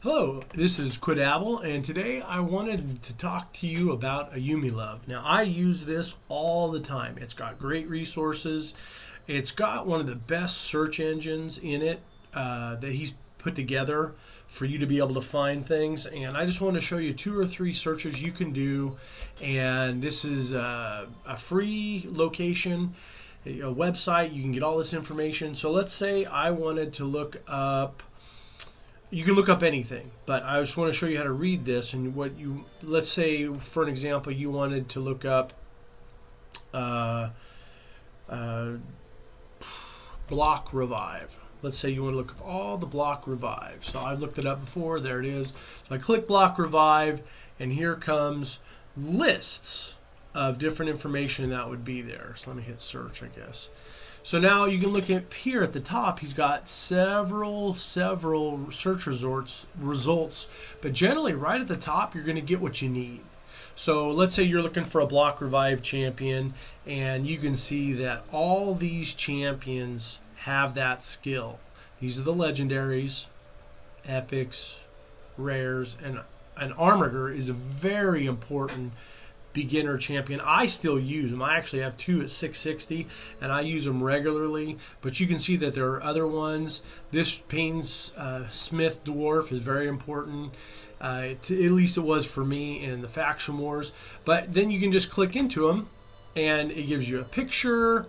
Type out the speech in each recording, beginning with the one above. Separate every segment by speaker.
Speaker 1: Hello, this is Quidabble, and today I wanted to talk to you about AyumiLove. Now, I use this all the time. It's got great resources. It's got one of the best search engines in it that he's put together for you to be able to find things. And I just want to show you 2 or 3 searches you can do. And this is a free location, a website. You can get all this information. So let's say I wanted to look up. You can look up anything, but I just want to show you how to read this. And let's say, for an example, you wanted to look up block revive. Let's say you want to look up all the block revive. So I've looked it up before. There it is. So I click block revive, and here comes lists of different information that would be there. So let me hit search, I guess. So now you can look up here at the top. He's got several search results, but generally right at the top you're going to get what you need. So let's say you're looking for a block revive champion, and you can see that all these champions have that skill. These are the legendaries, epics, rares, and an armor is a very important beginner champion. I still use them. I actually have 2 at 660, and I use them regularly. But you can see that there are other ones. This Payne's Smith dwarf is very important. At least it was for me in the faction wars. But then you can just click into them, and it gives you a picture.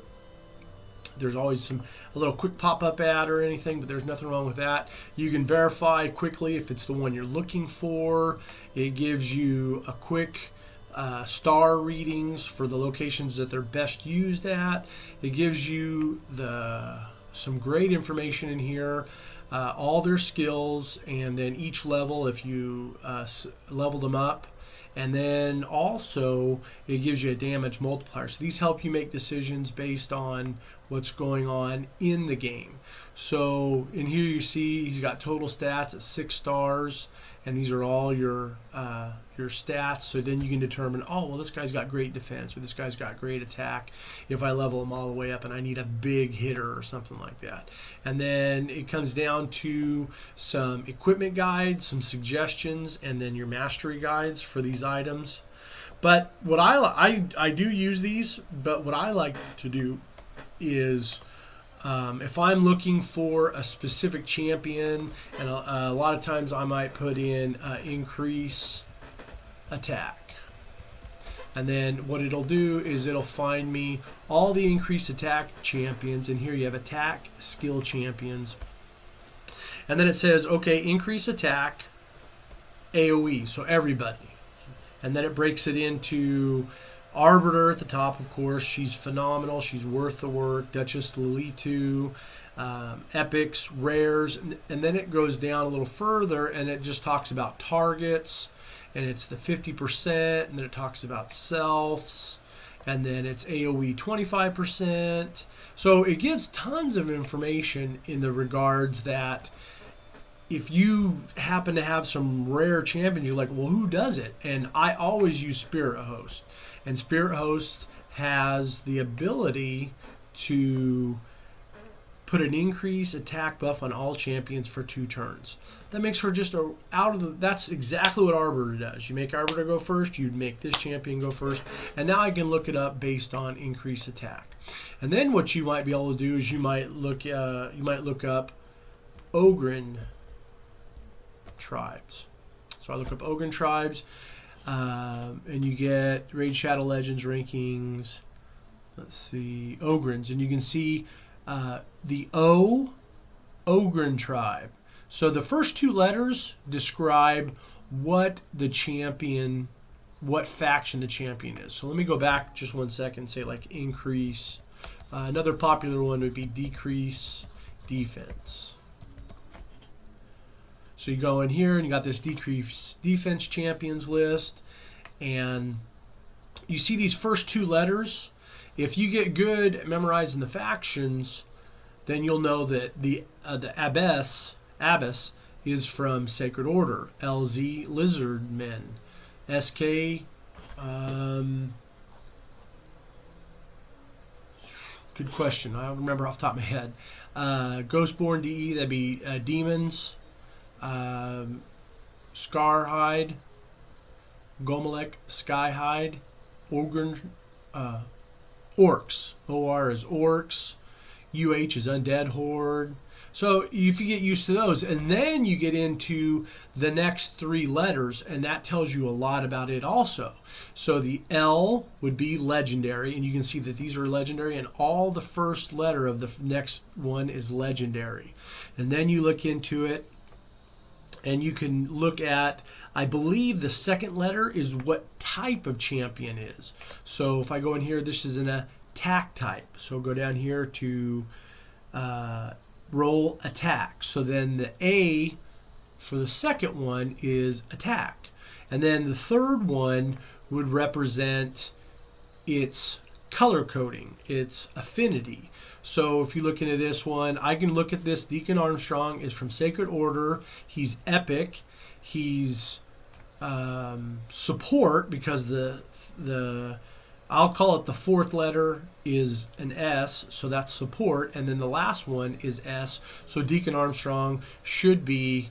Speaker 1: There's always a little quick pop-up ad or anything, but there's nothing wrong with that. You can verify quickly if it's the one you're looking for. It gives you a quick star readings for the locations that they're best used at. It gives you some great information in here, all their skills, and then each level if you level them up. And then also it gives you a damage multiplier. So these help you make decisions based on what's going on in the game. So in here you see he's got total stats at 6 stars, and these are all your stats. So then you can determine, oh well, this guy's got great defense, or this guy's got great attack if I level him all the way up and I need a big hitter or something like that. And then it comes down to some equipment guides, some suggestions, and then your mastery guides for these items. But what I do use these, but what I like to do is if I'm looking for a specific champion, and a lot of times I might put in increase attack, and then what it'll do is it'll find me all the increased attack champions, and here you have attack skill champions, and then it says okay, increase attack AoE, so everybody, and then it breaks it into Arbiter at the top, of course. She's phenomenal. She's worth the work. Duchess Lilitu, epics, rares, and then it goes down a little further, and it just talks about targets, and it's the 50%, and then it talks about selfs, and then it's AoE 25%. So it gives tons of information in the regards that if you happen to have some rare champions, you're like, well, who does it? And I always use Spirit Host. And Spirit Host has the ability to put an increased attack buff on all champions for 2 turns. That makes her just that's exactly what Arbiter does. You make Arbiter go first, you'd make this champion go first, and now I can look it up based on increased attack. And then what you might be able to do is you might look up Ogren tribes. So I look up Ogren tribes, and you get Raid Shadow Legends rankings. Let's see, Ogrens, and you can see the Ogren tribe. So the first 2 letters describe what faction the champion is. So let me go back just 1 second and say like increase. Another popular one would be decrease defense. So you go in here and you got this decrease defense champions list, and you see these first 2 letters. If you get good at memorizing the factions, then you'll know that the Abyss is from Sacred Order. LZ Lizardmen, SK. Good question. I don't remember off the top of my head. Ghostborn DE, that'd be demons. Scarhide, Gomelek, Skyhide, Organ, Orcs. OR is Orcs. UH is Undead Horde. So if you get used to those, and then you get into the next 3 letters, and that tells you a lot about it also. So the L would be legendary, and you can see that these are legendary, and all the first letter of the next one is legendary. And then you look into it, and you can look at, I believe the second letter is what type of champion is. So if I go in here, this is an attack type. So go down here to roll attack. So then the A for the second one is attack. And then the third one would represent its color coding, its affinity. So if you look into this one, I can look at this. Deacon Armstrong is from Sacred Order. He's epic. He's support, because the I'll call it the fourth letter is an S, so that's support, and then the last one is S, so Deacon Armstrong should be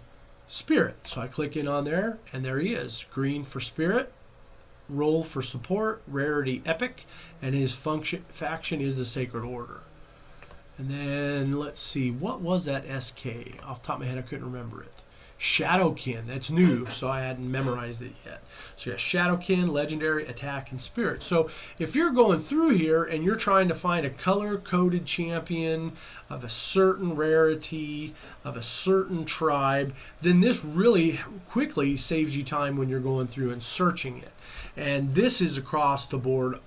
Speaker 1: spirit. So I click in on there, and there he is. Green for spirit, roll for support, rarity epic, and his faction is the Sacred Order. And then let's see, what was that SK? Off the top of my head, I couldn't remember it. Shadowkin, that's new, so I hadn't memorized it yet. So yeah, Shadowkin, legendary, attack, and spirit. So if you're going through here and you're trying to find a color-coded champion of a certain rarity, of a certain tribe, then this really quickly saves you time when you're going through and searching it. And this is across the board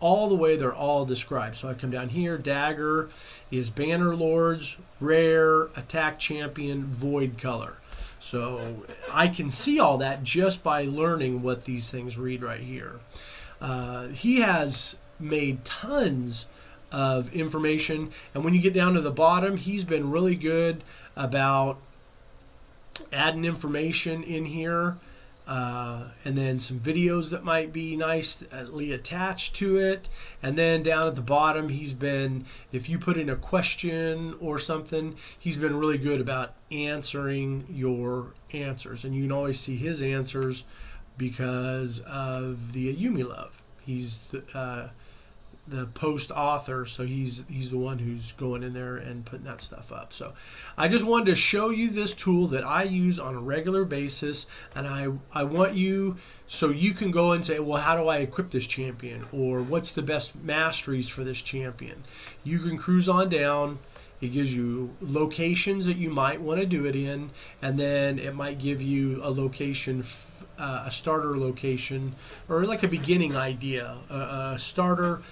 Speaker 1: all the way. They're all described. So I come down here, dagger is banner lords, rare, attack champion, void color. So I can see all that just by learning what these things read right here. He has made tons of information, and when you get down to the bottom, he's been really good about adding information in here, and then some videos that might be nicely attached to it. And then down at the bottom, he's been, if you put in a question or something, he's been really good about answering your answers, and you can always see his answers because of the AyumiLove. He's the post author, so he's the one who's going in there and putting that stuff up. So I just wanted to show you this tool that I use on a regular basis, and I want you, so you can go and say, well, how do I equip this champion, or what's the best masteries for this champion? You can cruise on down. It gives you locations that you might want to do it in, and then it might give you a location, a starter location, or like a beginning idea, a starter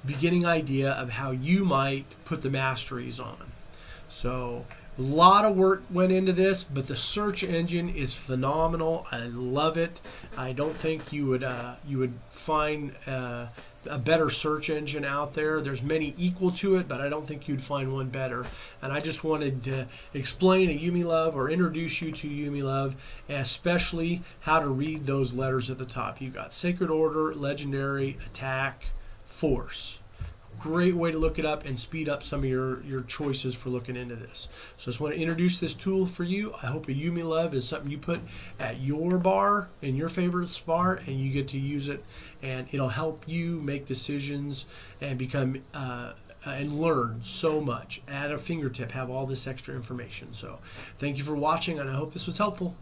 Speaker 1: beginning idea of how you might put the masteries on. So a lot of work went into this, but the search engine is phenomenal. I love it. I don't think you would find a better search engine out there. There's many equal to it, but I don't think you'd find one better. And I just wanted to explain AyumiLove, or introduce you to AyumiLove, especially how to read those letters at the top. You've got Sacred Order, Legendary, Attack, Force. Great way to look it up and speed up some of your choices for looking into this. So I just want to introduce this tool for you. I hope AyumiLove is something you put at your bar, in your favorite bar, and you get to use it, and it'll help you make decisions and become and learn so much. At a fingertip, have all this extra information. So thank you for watching, and I hope this was helpful.